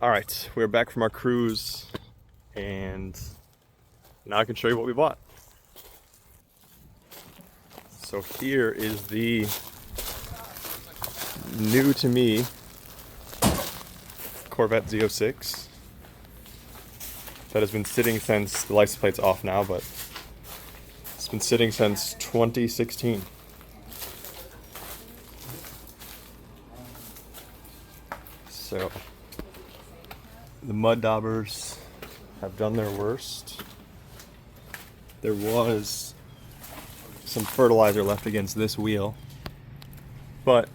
All right, we're back from our cruise, and now I can show you what we bought. So here is the new to me Corvette ZO6 that has been sitting since, the license plate's off now, but it's been sitting since 2016. So the mud daubers have done their worst. There was some fertilizer left against this wheel, but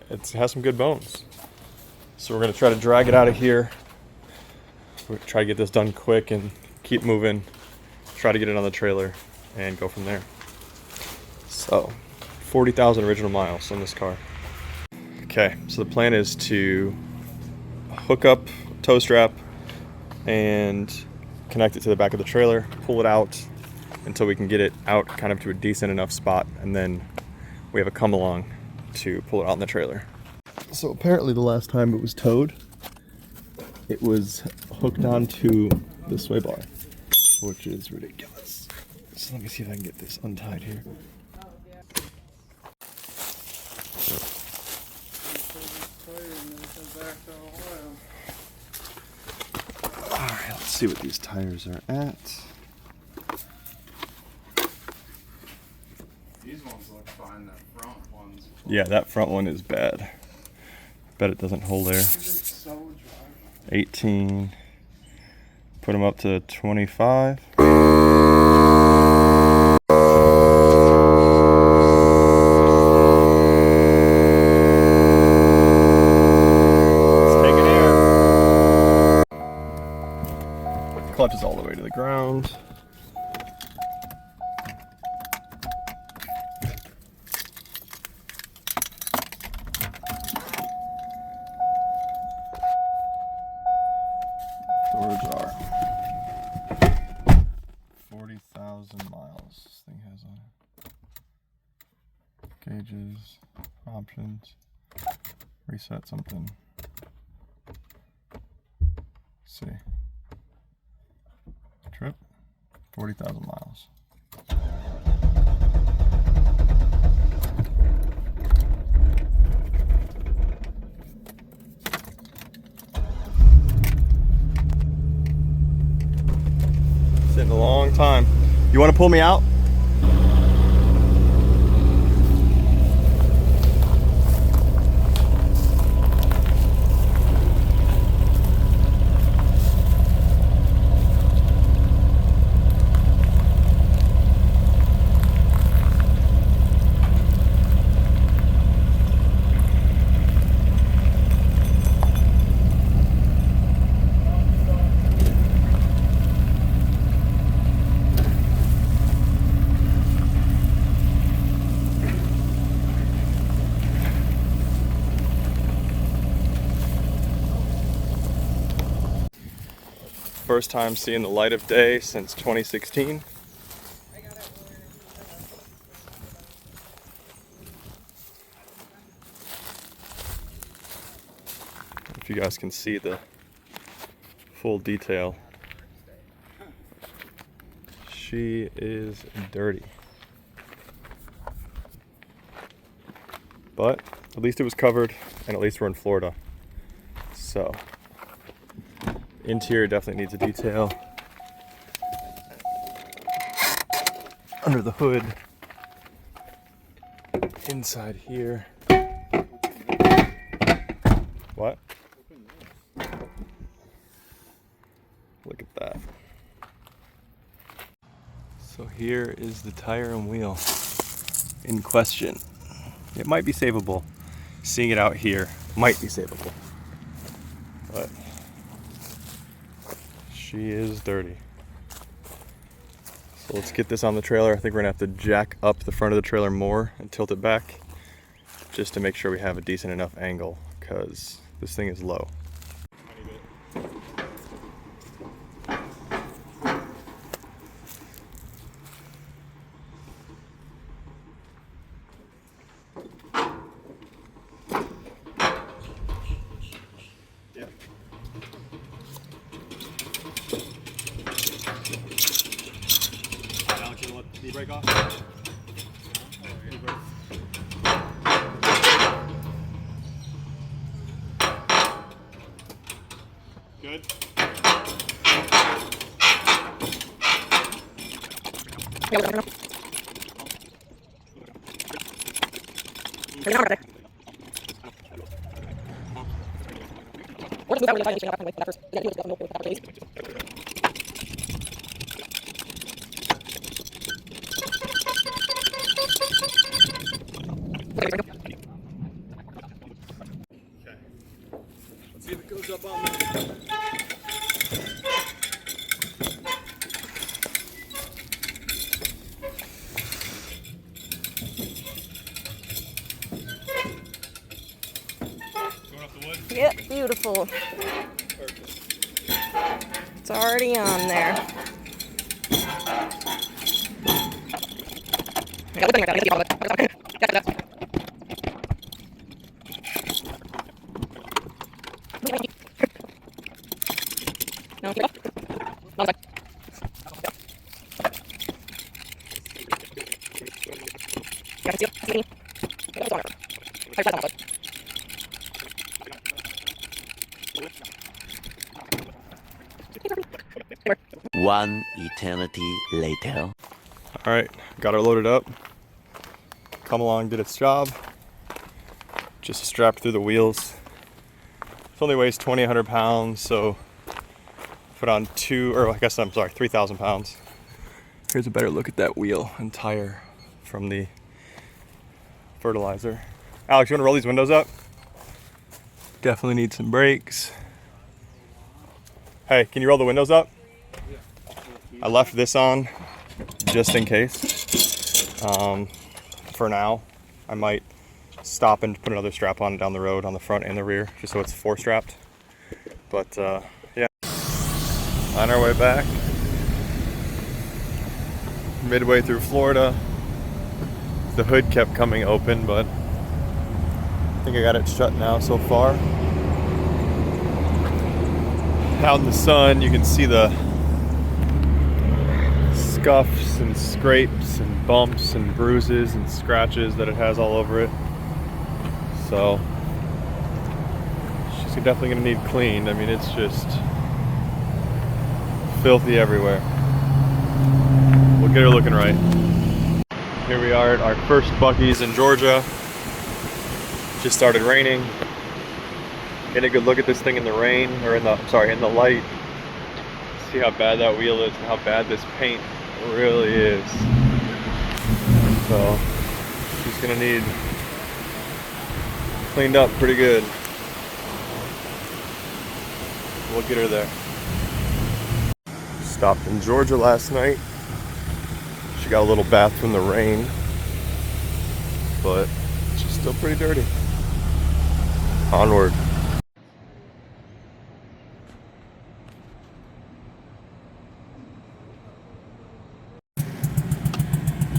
it has some good bones. So we're going to try to drag it out of here. We'll try to get this done quick and keep moving. Try to get it on the trailer and go from there. So 40,000 original miles on this car. Okay, so the plan is to hook up tow strap and connect it to the back of the trailer, pull it out until we can get it out kind of to a decent enough spot, and then we have a come along to pull it out in the trailer. So apparently the last time it was towed, it was hooked onto the sway bar, which is ridiculous. So let me see if I can get this untied here. Alright, let's see what these tires are at. These ones look fine, that front ones. Yeah, that front one is bad. Bet it doesn't hold air. 18. Put them up to 25. Clutch is all the way to the ground. Doors are 40,000 miles this thing has on it. Gauges, options, reset something. Let's see. Trip, 40,000 miles. Sitting a long time. You want to pull me out? First time seeing the light of day since 2016. If you guys can see the full detail. She is dirty. But at least it was covered, and at least we're in Florida. So interior definitely needs a detail. Under the hood. Inside here. What? Look at that. So here is the tire and wheel in question. It might be savable. Seeing it out here might be savable. But she is dirty. So let's get this on the trailer. I think we're gonna have to jack up the front of the trailer more and tilt it back just to make sure we have a decent enough angle, because this thing is low. Alright, Alex, you gonna let the brake off? Good. Let's see if it goes up on me. Going up the wood? Yep, beautiful. Perfect. It's already on there. One eternity later. All right, got her loaded up. Come along, did its job. Just strapped through the wheels. It only weighs 2,100 pounds, so put on 3,000 pounds. Here's a better look at that wheel and tire from the fertilizer. Alex, you wanna roll these windows up? Definitely need some brakes. Hey, can you roll the windows up? I left this on just in case. For now, I might stop and put another strap on down the road on the front and the rear, just so it's 4-strapped. But yeah, on our way back, midway through Florida. The hood kept coming open, but I think I got it shut now so far. Out in the sun, you can see the scuffs and scrapes and bumps and bruises and scratches that it has all over it. So she's definitely gonna need cleaned. I mean, it's just filthy everywhere. We'll get her looking right. Here we are at our first Buc-ee's in Georgia. Just started raining. Get a good look at this thing in the rain, or in the light. See how bad that wheel is and how bad this paint really is. So she's gonna need cleaned up pretty good. We'll get her there. Stopped in Georgia last night. She got a little bath from the rain, but she's still pretty dirty. Onward.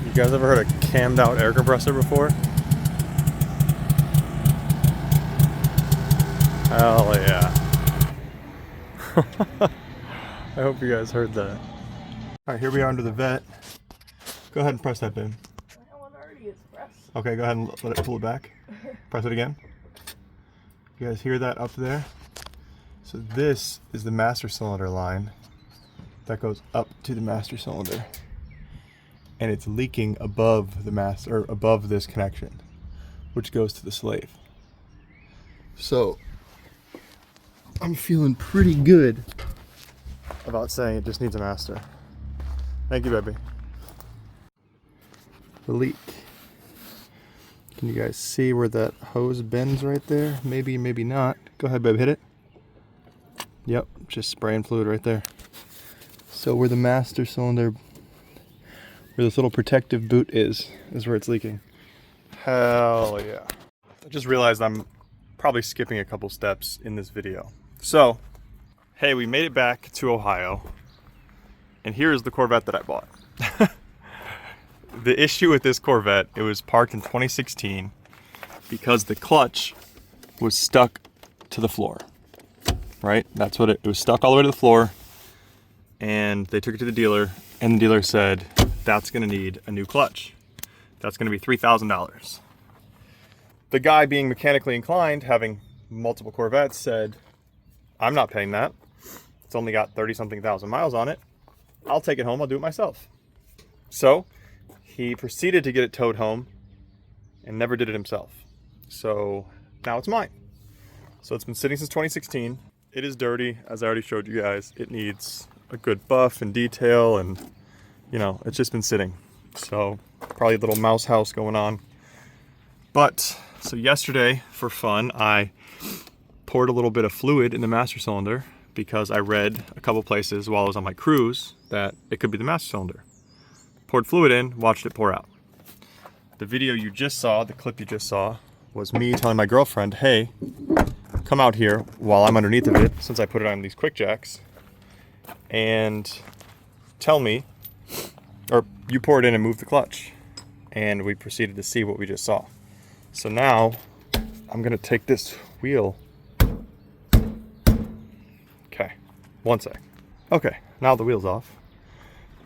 You guys ever heard a cammed out air compressor before? Hell yeah. I hope you guys heard that. Alright, here we are under the Vette. Go ahead and press that, babe. That one already is pressed. Okay, go ahead and let it pull it back. Press it again. You guys hear that up there? So this is the master cylinder line that goes up to the master cylinder. And it's leaking above the master, or above this connection, which goes to the slave. So I'm feeling pretty good about saying it just needs a master. Thank you, baby. The leak. Can you guys see where that hose bends right there? Maybe, maybe not. Go ahead, babe, hit it. Yep, just spraying fluid right there. So where the master cylinder, where this little protective boot is where it's leaking. Hell yeah. I just realized I'm probably skipping a couple steps in this video. So, hey, we made it back to Ohio, and here is the Corvette that I bought. The issue with this Corvette, it was parked in 2016 because the clutch was stuck to the floor, right? That's what it was, stuck all the way to the floor. and they took it to the dealer, and the dealer said, that's gonna need a new clutch. That's gonna be $3,000. The guy, being mechanically inclined, having multiple Corvettes, said, I'm not paying that. It's only got 30-something thousand miles on it. I'll take it home, I'll do it myself. So he proceeded to get it towed home and never did it himself. So now it's mine. So it's been sitting since 2016. It is dirty, as I already showed you guys. It needs a good buff and detail, and you know, it's just been sitting. So probably a little mouse house going on. But so yesterday, for fun, I poured a little bit of fluid in the master cylinder because I read a couple places while I was on my cruise that it could be the master cylinder. Poured fluid in, watched it pour out. The video you just saw, the clip you just saw, was me telling my girlfriend, hey, come out here while I'm underneath of it, since I put it on these quick jacks, and tell me, or you pour it in and move the clutch. And we proceeded to see what we just saw. So now I'm gonna take this wheel. Okay, one sec. Okay, now the wheel's off.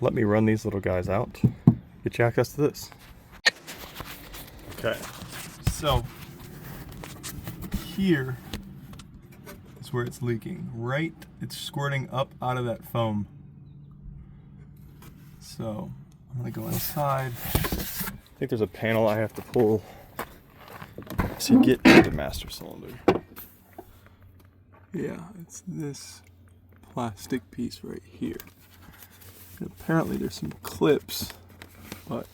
Let me run these little guys out. Get you access to this. Okay, so here is where it's leaking. Right, it's squirting up out of that foam. So I'm gonna go inside. I think there's a panel I have to pull to get to the master cylinder. Yeah, it's this plastic piece right here. And apparently there's some clips, but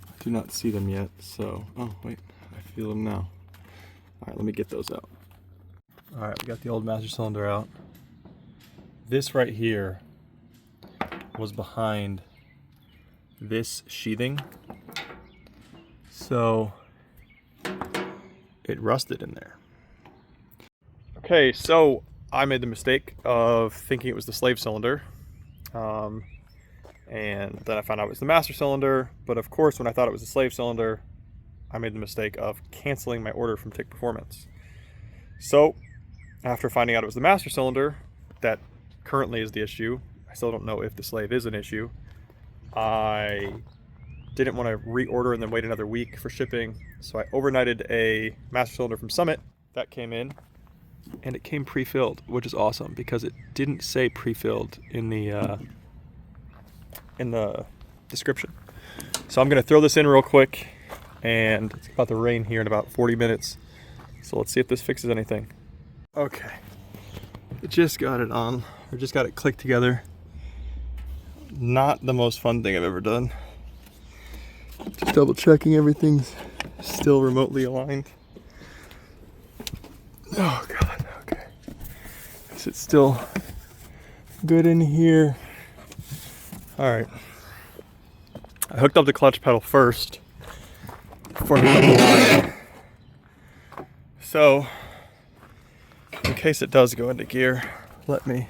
I do not see them yet, so, oh wait, I feel them now. Alright, let me get those out. Alright, we got the old master cylinder out. This right here was behind this sheathing, so it rusted in there. Okay, so I made the mistake of thinking it was the slave cylinder, and then I found out it was the master cylinder. But of course, when I thought it was the slave cylinder, I made the mistake of canceling my order from Tick Performance. So after finding out it was the master cylinder that currently is the issue, I still don't know if the slave is an issue. I didn't want to reorder and then wait another week for shipping, so I overnighted a master cylinder from Summit. That came in, and it came pre-filled, which is awesome because it didn't say pre-filled in the description. So I'm gonna throw this in real quick, and it's about to rain here in about 40 minutes. So let's see if this fixes anything. Okay, just got it on, or just got it clicked together. Not the most fun thing I've ever done. Just double checking everything's still remotely aligned. Oh God, okay. Is it still good in here? All right. I hooked up the clutch pedal first before I hooked up the line. So, in case it does go into gear, let me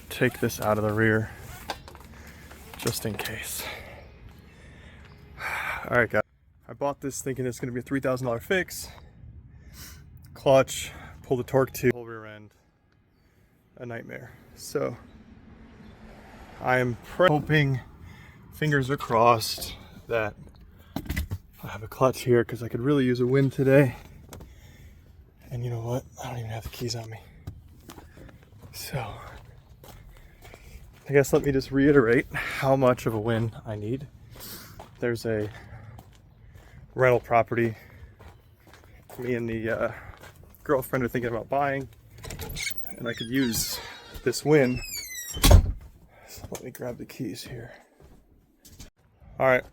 take this out of the rear, just in case. All right, guys. I bought this thinking it's gonna be a $3,000 fix. Clutch, pull the torque tube, whole rear end, a nightmare. So I am hoping, fingers are crossed, that I have a clutch here, because I could really use a win today. And you know what? I don't even have the keys on me. So I guess let me just reiterate how much of a win I need. There's a rental property me and the girlfriend are thinking about buying, and I could use this win. So let me grab the keys here. All right,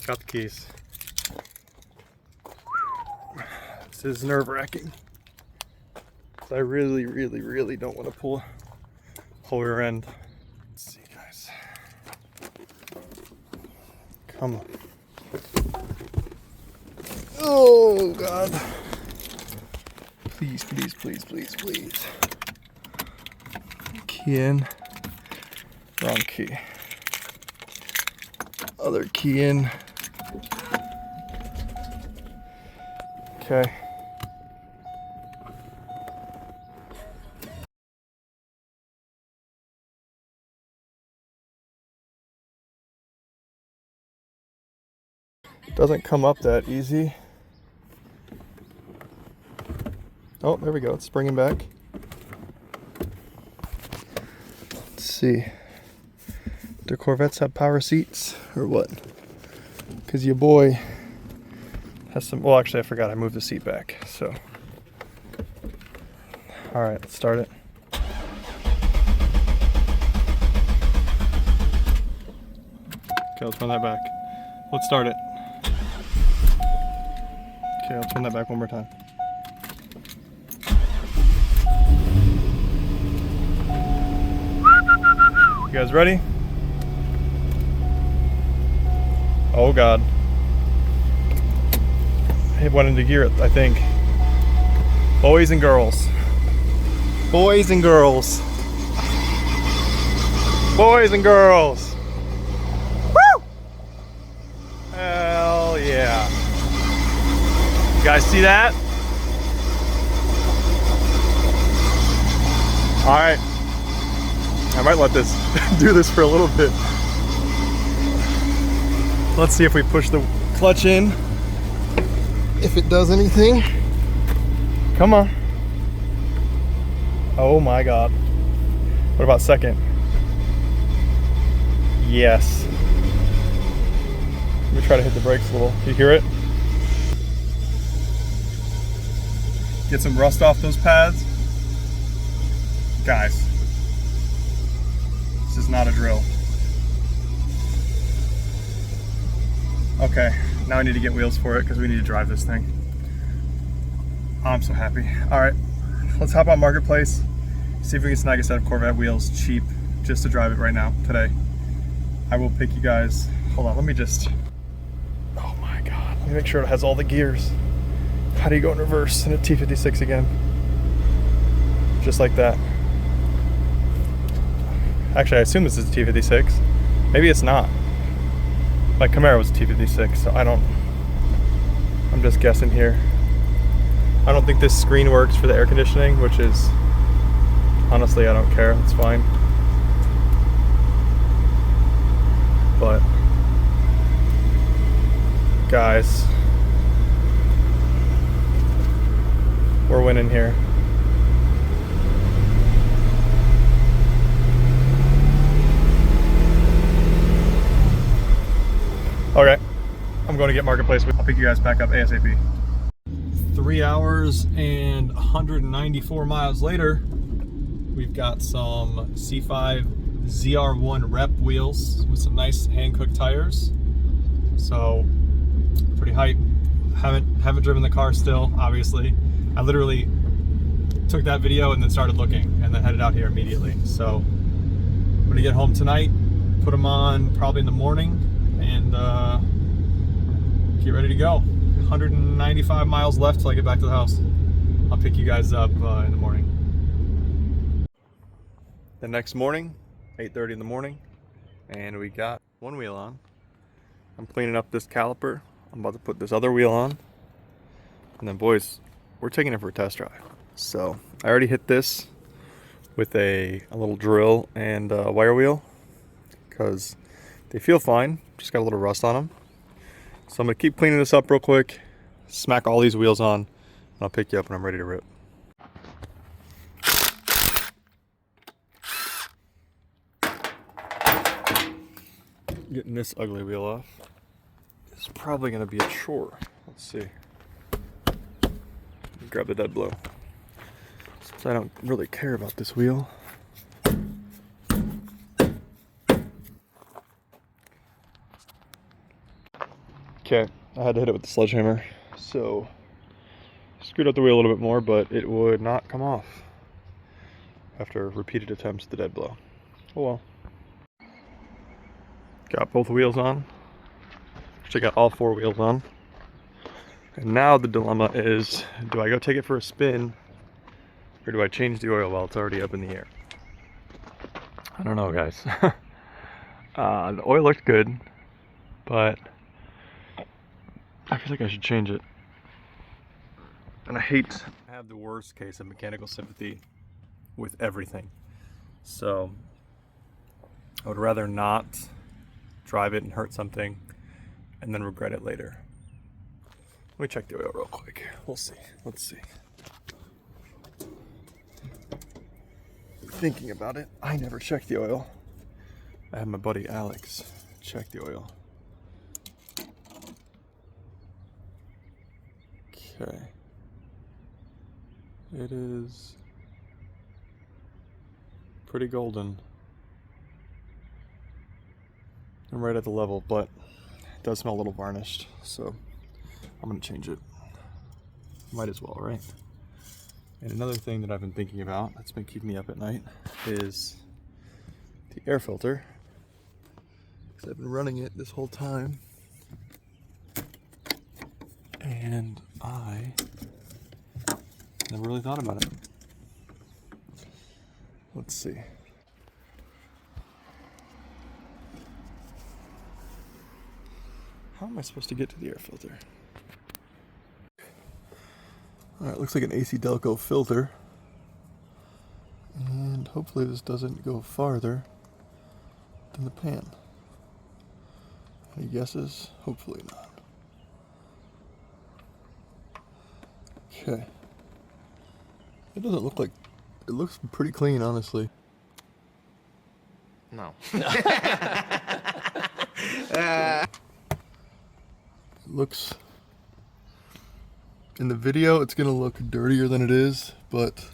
got the keys. This is nerve-wracking. I really, really, really don't want to pull whole rear end. Let's see, guys. Come on. Oh God. Please, please, please, please, please. Key in. Wrong key. Other key in. Okay. Doesn't come up that easy. Oh, there we go. It's springing back. Let's see. Do Corvettes have power seats or what? Because your boy has some. Well, actually, I forgot I moved the seat back. So, all right, let's start it. Okay, let's run that back. Let's start it. Okay, let's run that back one more time. You guys ready? Oh God. It went into gear, I think. Boys and girls. Boys and girls. Boys and girls. Woo! Hell yeah. You guys see that? All right. I might let this do this for a little bit. Let's see if we push the clutch in. If it does anything. Come on. Oh my God. What about second? Yes. Let me try to hit the brakes a little. You hear it? Get some rust off those pads. Guys, this is not a drill. Okay, now I need to get wheels for it because we need to drive this thing. I'm so happy. All right, let's hop on Marketplace, see if we can snag a set of Corvette wheels cheap just to drive it right now, today. I will pick you guys. Hold on, let me just, oh my God. Let me make sure it has all the gears. How do you go in reverse in a T56 again? Just like that. Actually, I assume this is a T56. Maybe it's not. My Camaro was a T56, so I'm just guessing here. I don't think this screen works for the air conditioning, which is, honestly, I don't care, it's fine. But, guys, we're winning here. Okay, I'm going to get Marketplace. I'll pick you guys back up ASAP. 3 hours and 194 miles later, we've got some C5 ZR1 rep wheels with some nice hand-cooked tires. So, pretty hype. Haven't driven the car still, obviously. I literally took that video and then started looking and then headed out here immediately. So, I'm gonna get home tonight, put them on probably in the morning, and get ready to go. 195 miles left till I get back to the house. I'll pick you guys up in the morning. The next morning, 8:30 in the morning, and we got one wheel on. I'm cleaning up this caliper. I'm about to put this other wheel on. And then boys, we're taking it for a test drive. So I already hit this with a little drill and a wire wheel because they feel fine, just got a little rust on them. So I'm gonna keep cleaning this up real quick, smack all these wheels on, and I'll pick you up when I'm ready to rip. Getting this ugly wheel off is probably gonna be a chore. Let's see. Grab the dead blow. Since I don't really care about this wheel. Okay, I had to hit it with the sledgehammer, so screwed up the wheel a little bit more, but it would not come off after repeated attempts at the dead blow. Oh well. Got both wheels on. Actually got all four wheels on. And now the dilemma is, do I go take it for a spin, or do I change the oil while it's already up in the air? I don't know, guys. The oil looked good, but I feel like I should change it. And I have the worst case of mechanical sympathy with everything. So I would rather not drive it and hurt something and then regret it later. Let me check the oil real quick. We'll see. Let's see. Thinking about it, I never check the oil. I have my buddy Alex check the oil. Okay. It is pretty golden. I'm right at the level, but it does smell a little varnished, so I'm gonna change it. Might as well, right? And another thing that I've been thinking about that's been keeping me up at night is the air filter. Because I've been running it this whole time. And I never really thought about it. Let's see. How am I supposed to get to the air filter? Alright, looks like an AC Delco filter. And hopefully this doesn't go farther than the pan. Any guesses? Hopefully not. Okay. It doesn't look like... It looks pretty clean, honestly. No. It looks... In the video, it's gonna look dirtier than it is, but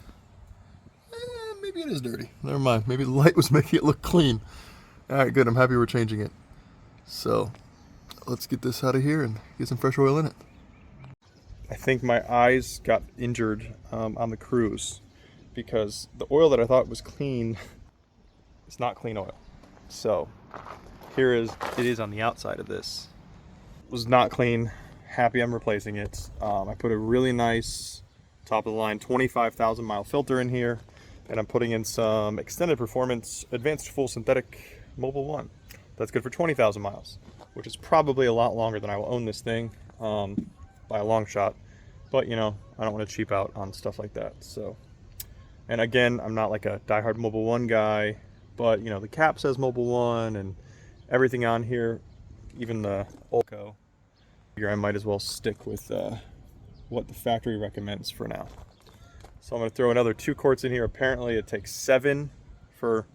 maybe it is dirty. Never mind. Maybe the light was making it look clean. All right, good. I'm happy we're changing it. So let's get this out of here and get some fresh oil in it. I think my eyes got injured on the cruise because the oil that I thought was clean is not clean oil. So it is on the outside of this. It was not clean. Happy I'm replacing it. I put a really nice top of the line 25,000 mile filter in here, and I'm putting in some extended performance advanced full synthetic Mobil 1 that's good for 20,000 miles, which is probably a lot longer than I will own this thing by a long shot, but you know, I don't want to cheap out on stuff like that. So, and again, I'm not like a diehard Mobil 1 guy, but you know, the cap says Mobil 1 and everything on here, even the Olco, I might as well stick with what the factory recommends for now. So I'm going to throw another 2 quarts in here. Apparently it takes 7 for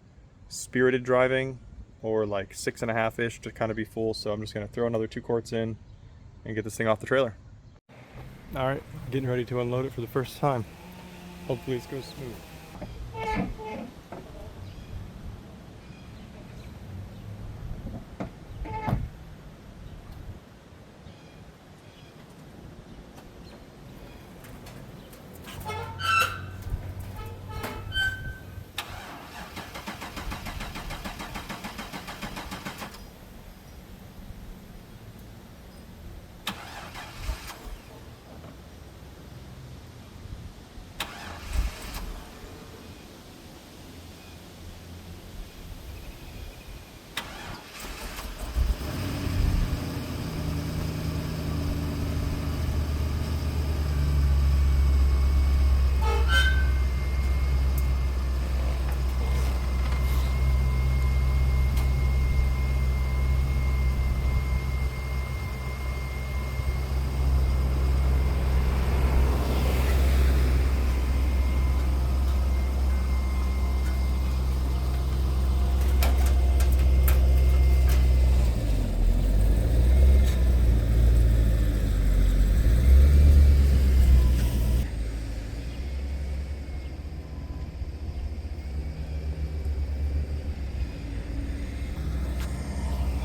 spirited driving, or like 6.5-ish to kind of be full. So I'm just going to throw another 2 quarts in and get this thing off the trailer. All right, getting ready to unload it for the first time. Hopefully this goes smooth.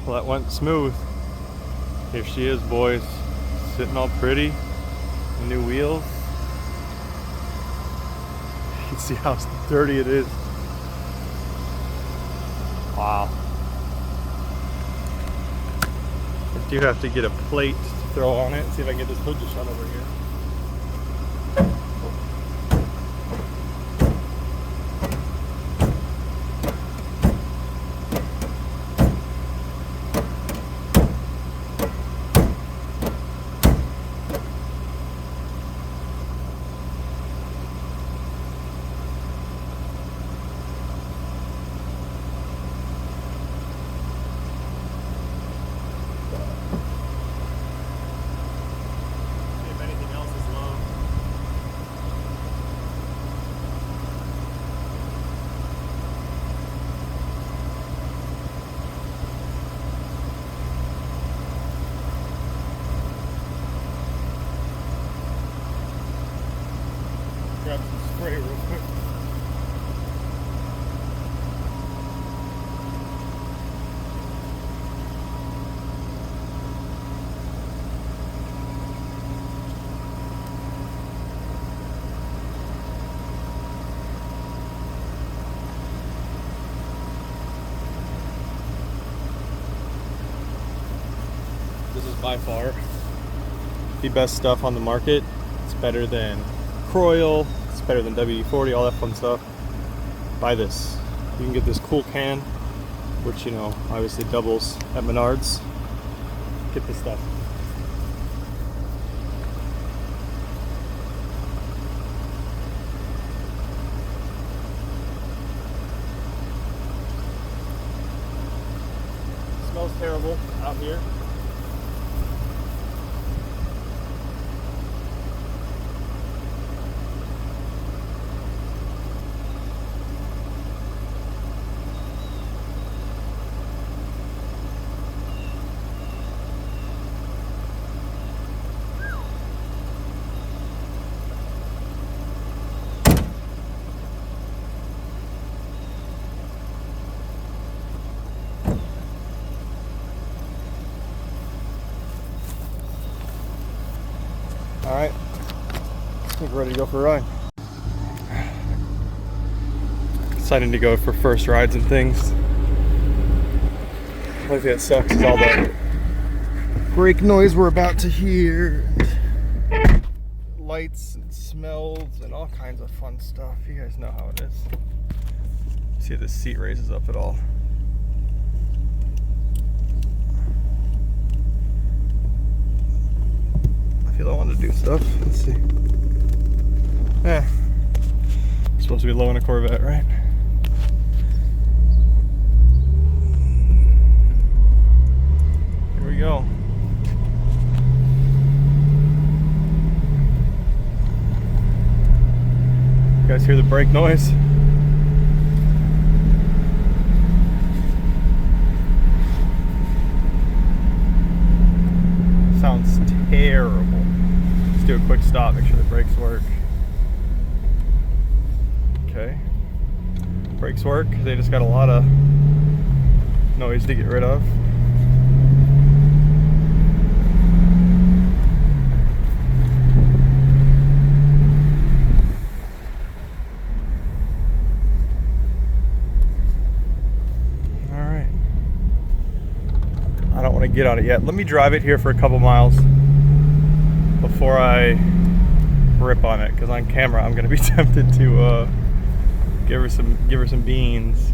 Well, that went smooth. Here she is, boys. Sitting all pretty. The new wheels. You can see how dirty it is. Wow. I do have to get a plate to throw on it. See if I can get this hood to shut over here. This is by far the best stuff on the market. It's better than Croyle, it's better than WD-40, all that fun stuff. Buy this. You can get this cool can, which, you know, obviously doubles at Menards. Get this stuff. Smells terrible out here. Alright, I think we're ready to go for a ride. Excited to go for first rides and things. The only thing that sucks is all the brake noise we're about to hear. Lights and smells and all kinds of fun stuff. You guys know how it is. See if this seat raises up at all. I feel I want to do stuff. Let's see. Yeah. We're supposed to be low in a Corvette, right? Here we go. You guys hear the brake noise? Sounds terrible. Let's do a quick stop, make sure the brakes work. Okay. Brakes work. They just got a lot of noise to get rid of. Alright. I don't want to get on it yet. Let me drive it here for a couple miles before I rip on it, because on camera I'm going to be tempted to give her some beans.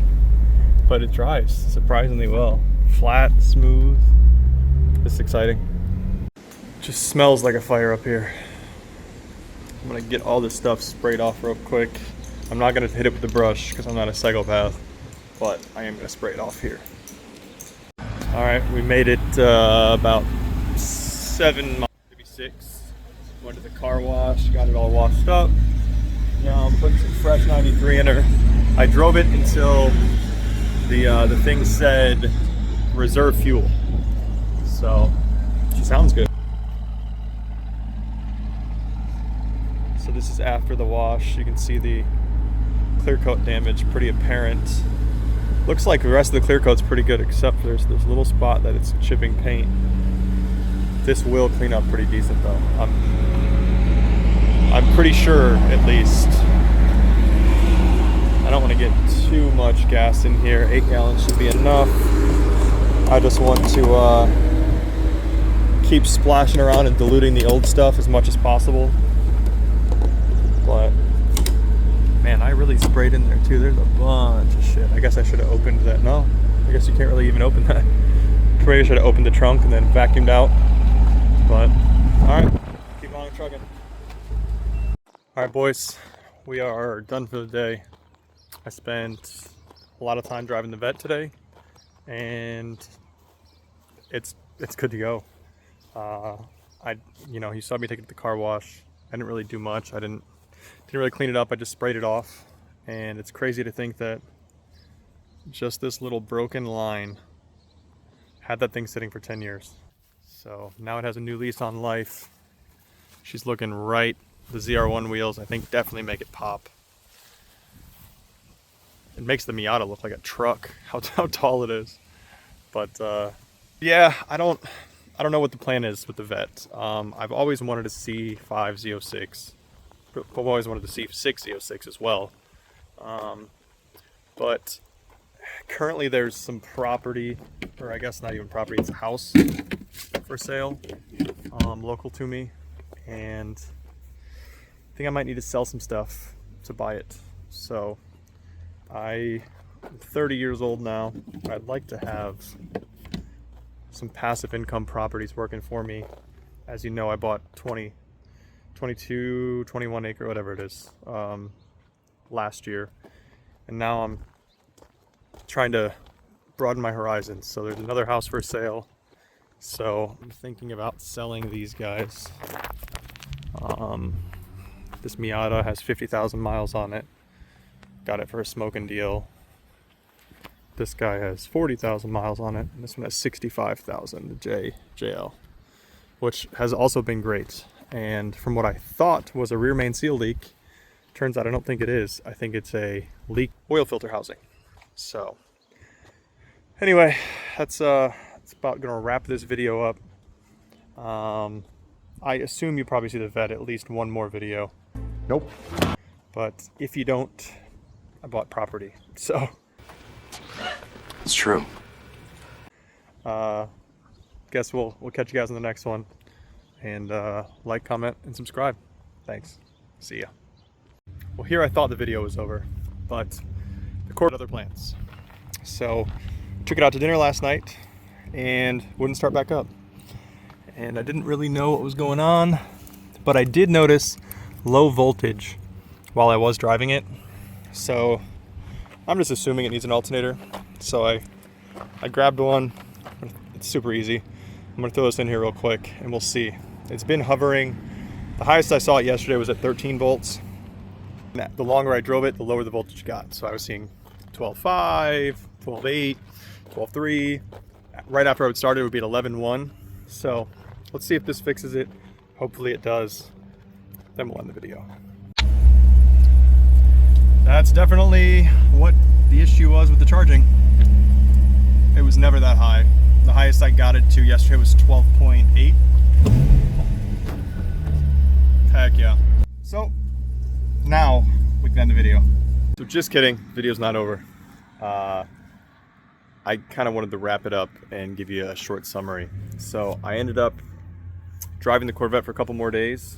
But it drives surprisingly well. Flat, smooth. This is exciting. Just smells like a fire up here. I'm going to get all this stuff sprayed off real quick. I'm not going to hit it with the brush because I'm not a psychopath, but I am going to spray it off here. Alright, we made it about 7 miles, maybe 6. Went to the car wash, got it all washed up. Now I'm putting some fresh 93 in her. I drove it until the thing said reserve fuel. So, she sounds good. So this is after the wash. You can see the clear coat damage pretty apparent. Looks like the rest of the clear coat's pretty good, except for there's this little spot that it's chipping paint. This will clean up pretty decent though. I'm pretty sure, at least. I don't want to get too much gas in here. 8 gallons should be enough. I just want to keep splashing around and diluting the old stuff as much as possible. But man, I really sprayed in there too. There's a bunch of shit. I guess I should have opened that. No, I guess you can't really even open that. Maybe I should have opened the trunk and then vacuumed out. But, alright, keep on trucking. Alright boys, we are done for the day. I spent a lot of time driving the Vette today, and it's good to go. You saw me take it to the car wash. I didn't really do much. I didn't really clean it up. I just sprayed it off, and it's crazy to think that just this little broken line had that thing sitting for 10 years. So now it has a new lease on life. She's looking right. The ZR1 wheels, I think, definitely make it pop. It makes the Miata look like a truck, how tall it is. But yeah, I don't know what the plan is with the Vette. I've always wanted to see 5 ZO6. I've always wanted to see 6 ZO6 as well. But currently there's some property, or I guess not even property, it's a house for sale, local to me, and I think I might need to sell some stuff to buy it. So I'm 30 years old now. I'd like to have some passive income properties working for me. As you know, I bought 21 acre, whatever it is, last year, and now I'm trying to broaden my horizons. So there's another house for sale, so I'm thinking about selling these guys. This Miata has 50,000 miles on it, got it for a smoking deal. This guy has 40,000 miles on it, and this one has 65,000, the JL, which has also been great. And from what I thought was a rear main seal leak, turns out I don't think it is. I think it's a leak oil filter housing. So anyway, that's about gonna wrap this video up. I assume you probably see the Vette at least one more video. Nope. But if you don't, I bought property, so. It's true. Guess we'll catch you guys in the next one. And like, comment, and subscribe. Thanks. See ya. Well, here I thought the video was over, but the Corvette had other plans. So took it out to dinner last night and wouldn't start back up. And I didn't really know what was going on, but I did notice low voltage while I was driving it. So I'm just assuming it needs an alternator. So I grabbed one. It's super easy. I'm gonna throw this in here real quick and we'll see. It's been hovering. The highest I saw it yesterday was at 13 volts. The longer I drove it, the lower the voltage got. So I was seeing 12.5, 12.8, 12.3. Right after I would start it would be at 11.1. So let's see if this fixes it. Hopefully it does. Then we'll end the video. That's definitely what the issue was with the charging. It was never that high. The highest I got it to yesterday was 12.8. Heck yeah. So now we can end the video. So just kidding, video's not over. I kind of wanted to wrap it up and give you a short summary. So I ended up driving the Corvette for a couple more days,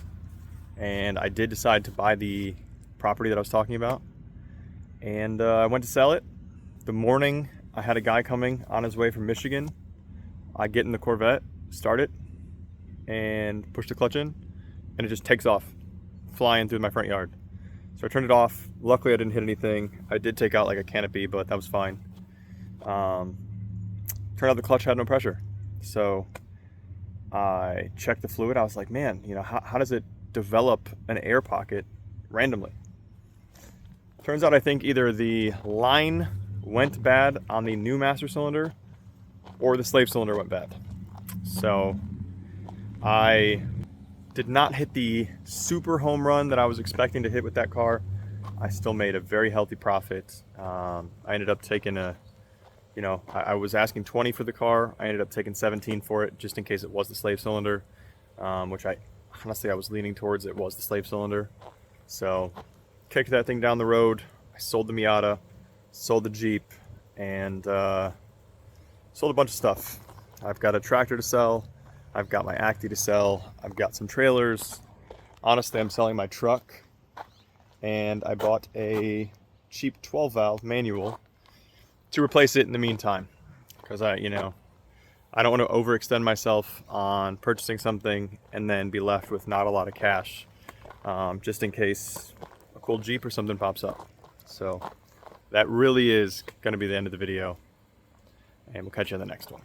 and I did decide to buy the property that I was talking about. And I went to sell it. The morning I had a guy coming on his way from Michigan. I get in the Corvette, start it, and push the clutch in, and it just takes off, flying through my front yard. So I turned it off. Luckily I didn't hit anything. I did take out like a canopy, but that was fine. Turned out the clutch had no pressure. So I checked the fluid. I was like, man, you know, how does it develop an air pocket randomly? Turns out I think either the line went bad on the new master cylinder or the slave cylinder went bad. So I did not hit the super home run that I was expecting to hit with that car. I still made a very healthy profit. I ended up taking I was asking 20 for the car. I ended up taking 17 for it just in case it was the slave cylinder, which I was leaning towards it was the slave cylinder. So kicked that thing down the road. I sold the Miata, sold the Jeep, and sold a bunch of stuff. I've got a tractor to sell. I've got my Acti to sell. I've got some trailers. Honestly, I'm selling my truck, and I bought a cheap 12-valve manual to replace it in the meantime, because I don't want to overextend myself on purchasing something and then be left with not a lot of cash, just in case a cool Jeep or something pops up. So that really is going to be the end of the video, and we'll catch you in the next one.